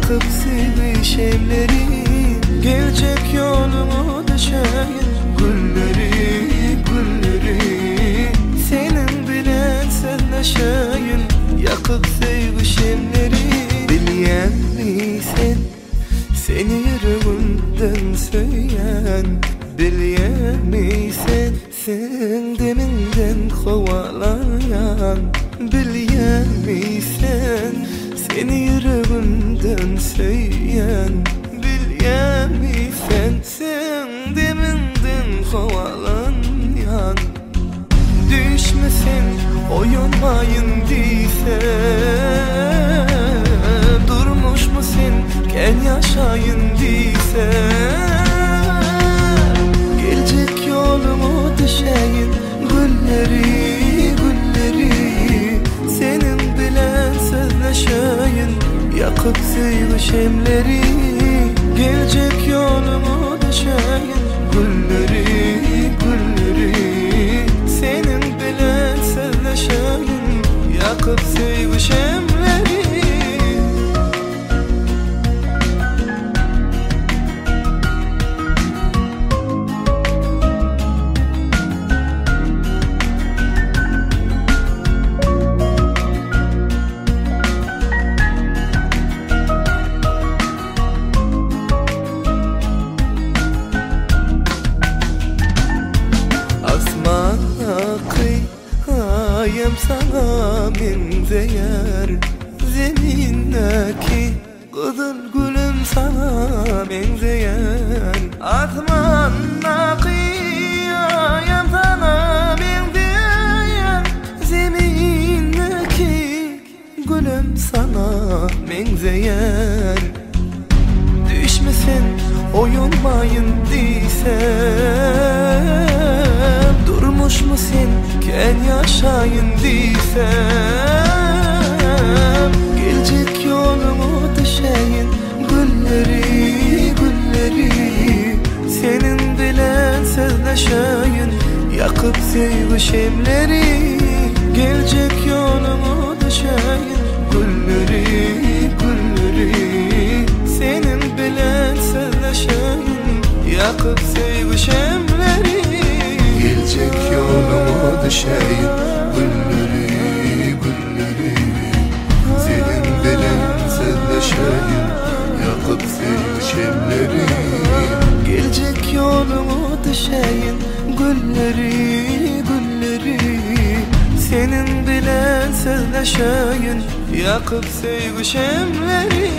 yakıp sevişemleri, gelecek yolumu düşeyin gülleri, gülleri. Senin bilen sözleşeyin, yakıp sevişemleri. Bilyen misin seni yüreğimden söyleyen, bilyen misin sen deminden kovalayan, bilyen misin seni yüreğimden söyleyen, bilyen misin sen deminden kovalayan. Düşmesin oyunmayın diyse, durmuş musun ken yaşayın diyse. Gelecek yolumu düşeyin gülleri, gülleri. Senin bilen sözleşeyin, yakıp sevişemleri. Gelecek yolumu düşeyin gülleri, gülleri. Senin bilen sözleşeyin, yakıp sevişemleri. Ayem sana benzeyer, zemindeki kızıl gülüm sana benzeyer. Asmandaki ayem sana benzeyer, zemindeki gülüm sana benzeyer. Düşmesin oyunmayın diysem, durmuş musun ken yaşayın diysem. Gelecek yolumu düşeyin gülleri, gülleri. Senin bilen sözleşeyin, yakıp sevişemleri. Gelecek yolumu düşeyin gülleri, gülleri. Senin bilen sözleşeyin, yakıp sevişemleri. Gelecek yolumu düşeyin gülleri, gülleri. Senin bilen sözleşeyin, yakıp sevişemleri. Gelecek yolumu düşeyin gülleri, gülleri. Senin bilen sözleşeyin, yakıp sevişemleri.